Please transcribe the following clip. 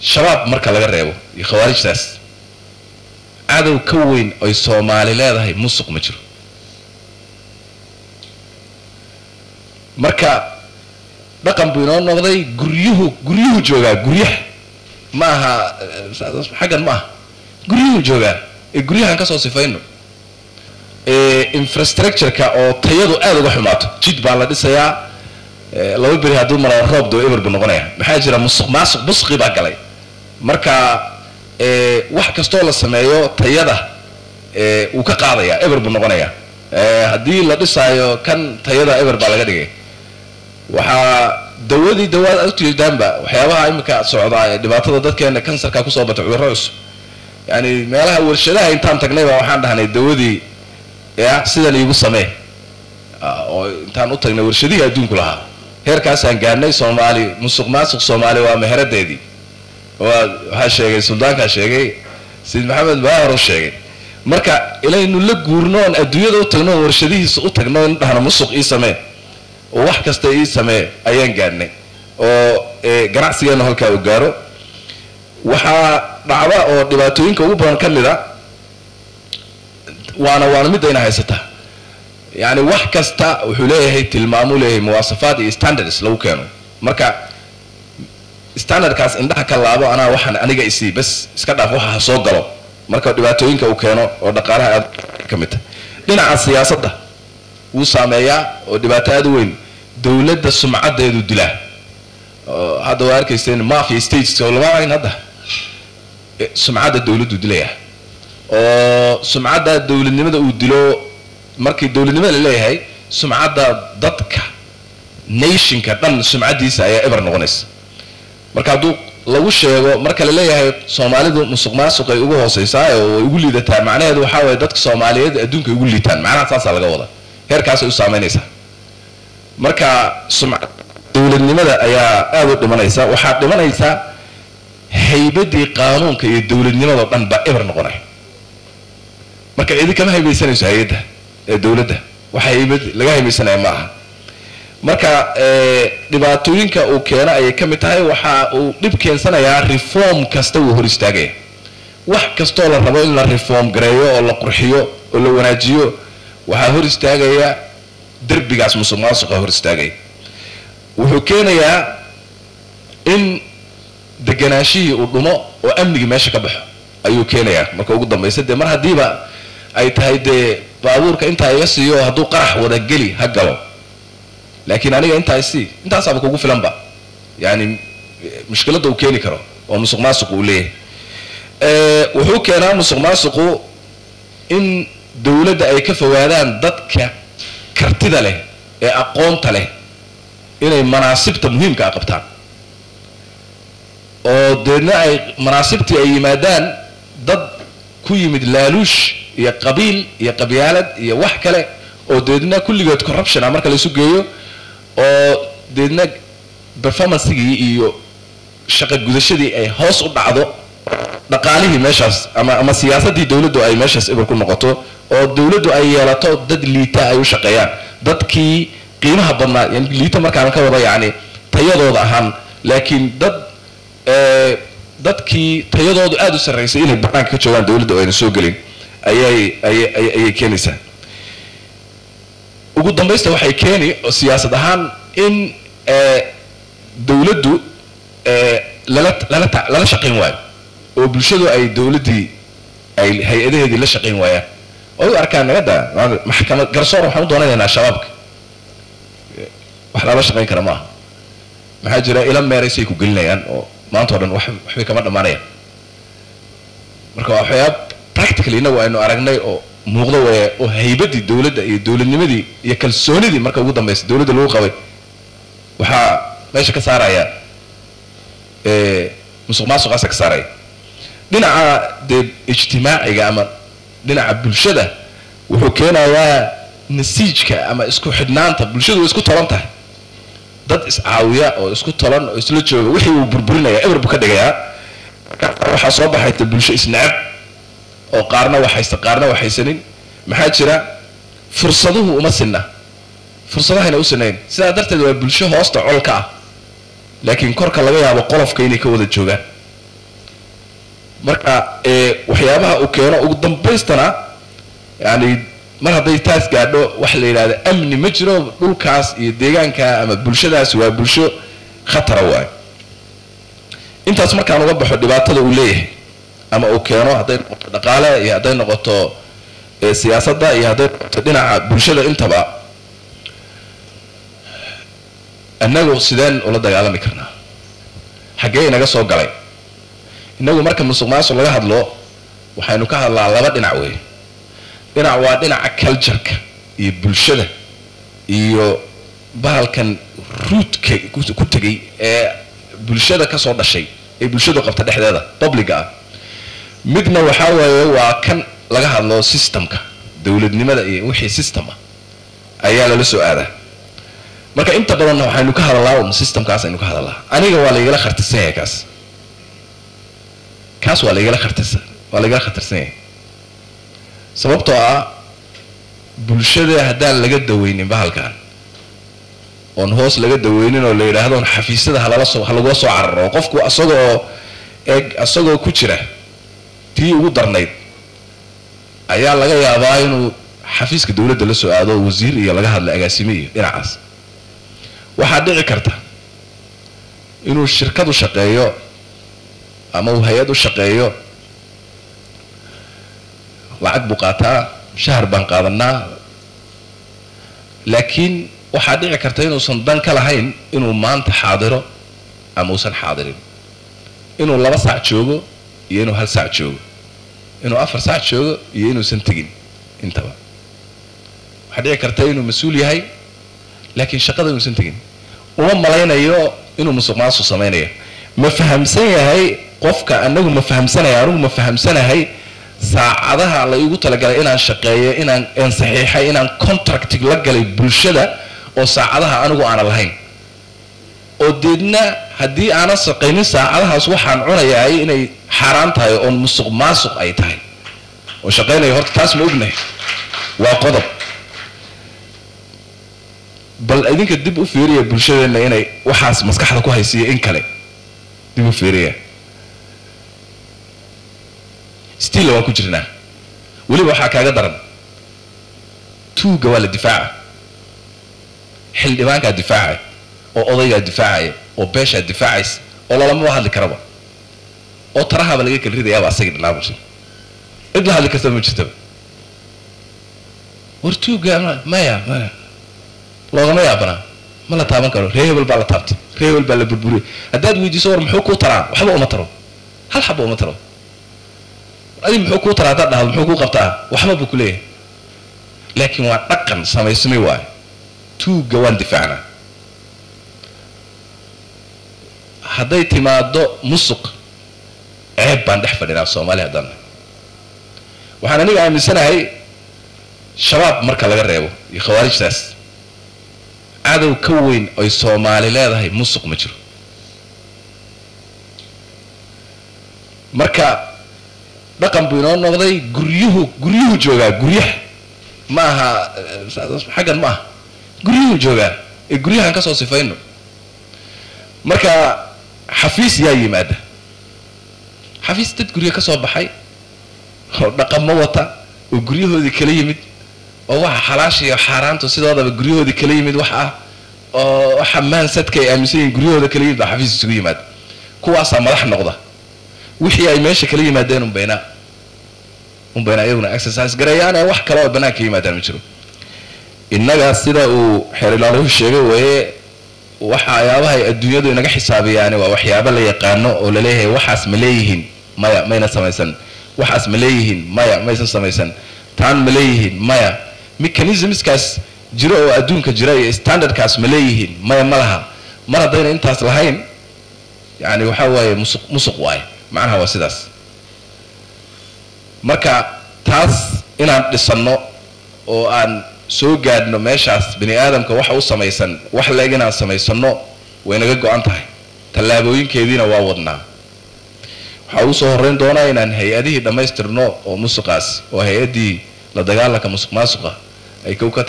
shabaab marka laga reebo iyo khawaarijtaas cadow ka weyn oo Soomaali leedahay musuq ma jiro marka dhaqan buu inoo noqday guryuhu joogaa guryaha ma aha xagan ma aha guryuhu joogaa guryahan ka soo sifayno infrastructure-ka oo tayadu aad uga xumaato jid baa la dhisayaa laba bari hadduu maro roob doo eber buu noqonayaa maxaa jira musuq busqi baa galay marka wax kastoo la sameeyo tayada uu ka qaadaya eber buu noqonayaa haddii la dhisaayo kan tayada eber baa laga dhigay waxaa dawaad aad u jeedaanba waxyaabaha imika socda dhibaatada dadkeena kansarka ku soo batay cudurro cusub yani meelaha warshadaha intaan tagnay baa waxaan dhahnay dawadii sida liigu samee oo intaan u tagnay warshadihii adduunku lahaa heerkaasaan gaarnay Soomaali musuqmaasuq Soomaali waa meheradeedii waxa sheegay suldaanka sheegay Sayid Maxamed Baahir oo sheegay marka ilaynu la guurnoon adduunyada u tagno warshadihiisa u tagno in dhahna musuq ii samee oo wax kasta ii samee ayaan gaarnay oo ganacsigeena halka uu gaaro waxa dhacda oo dhibaatooyinka ugu badan ka mid ah waana mid ayna haysata yani wax kasta wuxuu leeyahay tilmaamo leeyahay muwaasafaad iyo standards lagu keeno marka standardkaas indhaha ka laabo ana waxan aniga isii bas iska dhaaf waxa soo galo marka dhibaatooyinka uu keeno oo dhaqaalaha aad ka mid ah dhinaca siyaasadda uu saameeyaa oo dhibaato aad u weyn dawladda sumcadeedu dilaa hadda waa arkaysteen mafia states oo lama ahayn hadda sumcadda dawladdu dilaya oo sumcadda dawladnimada uu dilo markii dawladnimada la leeyahay sumcadda dadka nationka dhan sumcadiisa ayaa eber noqonaysa marka hadduu lagu sheego marka la leeyahay Soomaalidu musuqmaasuq ay ugu hooseysaa oo ugu liidataa macnaheedu waxa weeye dadka Soomaaliyeed adduunka ugu liitaan macnaha taas laga wada heerkaas ay u saameynaysaa marka sumcad dawladnimada ayaa aad u dhimanaysa waxa dhimanaysa haybadii qaanuunka iyo dawladnimada dhan ba eber noqonay marka idin kama haybaysanayso hay'adda dawladda waxa haybad laga haybaysanay ma aha marka dhibaatooyinka uu keena ay ka mid tahay waxa uu dib keensanayaa reform kasta uu hor istaagay wax kasto la rabo in la reform gareeyo oo la qurxiyo oo la wanaajiyo waxa hor istaagaya darbigaas musuqmaasuqa hor istaagay wuxuu keenayaa in deganaashii uu dhumo oo amniga meesha ka baxo ayuu keenayaa marka ugu dambeysay mar hadiiba ay tahay baabuurka inta ay siiyo haduu qarax wada gali ha galo laakiin aniga intaas aba kugu filan ba yani mushkilada uu keeni karo oo musuqmaasuq uu leeyahay wuxuu keenaa musuqmaasuqu in dawladda ay ka fogaadaan dadka kartida leh ee aqoonta leh inay manaasibta muhiimka ah qabtaan oo deedna ay manaasibtii ay yimaadaan dad ku yimid laaluush iyo qabiil iyo qabyaalad iyo wax kale oo deedna kulligood corruption marka la isu geeyo oo deedna performance-gii iyo shaqo gudashadii ay hoos u dhacdo dhaqaalihii meeshaas ama siyaasadii dawladdu ay meeshaas eber ku noqoto oo dawladdu ay yeelato dad liita ay u shaqeeyaan dadkii qiimaha badnaa yani liita markaan ka wada yani tayadooda ahaan laakiin dadkii tayadoodu aad u sareysay inay banaanka ka joogaan dawladda oo ayna soo gelin ayay keenaysaa ugu dambaysta waxay keeni oo siyaasad ahaan in dawladdu lala shaqayn waayo oo bulshadu ay dawladdii ay hay'adaheedii la shaqayn waayaan oo arkaan nagada maxkamad garsoor waxaan u doonaynaa shabaabka wax lala shaqayn kara maaha maxaa jira ila meeraysay ku gelinayaan oo maanta oo dhan waxbay kama dhamaanayaan marka waxyaab practically inagu aynu aragnay oo muuqdo oo haybadii dawladda iyo dawladnimadii iyo kalsoonidii marka ugu dambeysay dawladda lagu qabay waxa meesha ka saaraya musuqmaasuqaas ka saaraya dhinaca ijtimaaciga ama dhinaca bulshada wuxuu keenayaa nasiijka ama isku xidhnaanta bulshadu isku tolan tahay dad iscaawiya oo isku tolan oo isla jooga wixii uu burburinaya eber buu ka dhigayaa waxa soo baxay bulsho isnacab oo qaarna waxaysanin maxaa jira fursaduhu uma sinna fursadahayna u sinayn sidaa darteed waa bulsho hoosta colka ah laakiin korka laga yaabo qolofka inay ka wada joogaan marka waxyaabaha uu keeno ugu dambaystana yani mar haday taas gaadho wax la yiraahdo amni ma jiro dhulkaas iyo deegaanka ama bulshadaas waa bulsho khatar ah intaas markaan uga baxo dhibaatada uu leeyahay ama uu keeno haday noqoto dhaqaale iyo haday noqoto siyaasadda iyo haday noqoto dhinaca bulshada intaba annagu sideen ula dagaalami karnaa xagee inaga soo galay inagu marka musuqmaasuq laga hadlo waxaynu ka hadlaa laba dhinac weey dhinac waa dhinaca culture-ka iyo bulshada iyo bahalkan root-ka ku tagay ee bulshada ka soo dhashay ee bulshadu qabta dhexdeeda public ah midna waxa weeye waa kan laga hadlo systemka dawladnimada iyo wixii system ah ayaa la soo aadaa marka inta badan waxaynu ka hadalnaa systemkaas aynu ka hadalnaa aniga waa la igala khartisan yahay kaas waa la igala khartisan yahay sababtoo ah bulshada haddaan laga daweynin bahalkan oon hoos laga daweynin oo la yiraahdo xafiisyada halala soo cararo qofku asagoo ku jira tii ugu darnayd ayaa laga yaabaa inuu xafiiska dawladda la soo aado wasiir iyo laga hadla agaasime iyo dhinacaas waxaa dhici karta inuu shirkadu shaqeeyo ama uu hay'ad u shaqeeyo lacag buu qaataa shahar baan qaadanaa laakiin waxaa dhici karta inuusan dan ka lahayn inuu maanta xaadiro ama uusan xaadirin inuu 2 saac joogo iyo inuu 1 saac joogo inuu 4 saac joogo iyo inuusan tagin intaba waxaa dhici karta inuu mas'uul yahay laakiin shaqada inuusan tagin uma malaynayo inuu musuqmaasuq sameeyo ma fahamsan yahay qofka anagu ma fahamsanahay anigu ma fahamsanahay saacadaha la igu talagalay inaan shaqeeyo inaan saxiixay inaan contract la galay bulshada oo saacadaha anigu aan lahayn oo deedna hadii aan shaqeynin saacadahaas waxaan cunayaa inay xaraan tahay oo musuqmaasuq ay tahay oo shaqeynay horta taas ma ognahay waa qodob bal idinka dib u fiiriya bulshadeena inay waxaas maskaxda ku haysiyo in kale dib u fiiriya still waa ku jirnaa waliba waxa kaaga daran tuuga wala difaaca xildhibaanka difaaca oo odayga difaaca oo beesha difaacis oo lama hadli karaba oo tarahaba laga kala ridayaa asaga dhinaabusha idla hadli kasta ma jirto wartuuga maya loogama yaabana ma la taaban karo reebel baa la taabtay reebel baa la burburay hadaad weydiiso war muxuu ku taraa waxba uma taro hal xabo uma taro adii muxuu ku taraa dad muxuu ku qabtaa waxba buu ku leeyahay laakiin waa dhaqan samaysmay waay tuuga waan difaacna haday timaado musuq ceeb baan dhex fadhinaa Soomaaliya hadan waxaan aniga aaminsanahay shabaab marka laga reebo iyo khawaarijtaas adow ka weyn ay Soomaali leedahay musuq ma jiro marka dhaqan buu inoo noqday guryuhu joogaa guryaha ma aha xagan ma aha guryuhu joogaa ee guryahan ka soo sifayno marka xafiis yaa yimaada xafiis dad guryo ka soo baxay oo dhaqamo wata oo guryahoodii kala yimid oo waxa xalaash iyo xaaraanto sidoodaba guryahoodii kala yimid wax ah oo waxa maansadka ay aaminsan guryahooda kala yimid xafiis isugu yimaad kuwaas madax noqda wixii ay meesha kala yimaadeen un bayna ayaguna exercise gareeyaan wax kale oo banaanka yimaadaan ma jiro innaga sida uu xeerilaaluhu sheegay way waxa ayaabaha adduunyadu inaga xisaabiyaan waa waxyaabo la yaqaano oo la leeyahay waxaas ma leeyihiin maya mayna samaysan waxaas ma leeyihiin maya maysan samaysan taan ma leeyihiin maya mechanismskaas jiro oo adduunka jira iyo standardkaas ma leeyihiin maya malaha mar hadayna intaas lahayn yani waxa waaye musuq waay macnaha waa sidaas marka taas inaan dhisano oo aan soo gaadno meeshaas bini aadamka waxa uu samaysan wax la eegana samaysano way naga go'an tahay talaabooyinkeedina waa wadnaa waxa uu soo horeyn doonaa inaan hay'adihii dhameystirno oo musuqaas oo hay'adii la dagaalanka musuqmaasuqa ay ka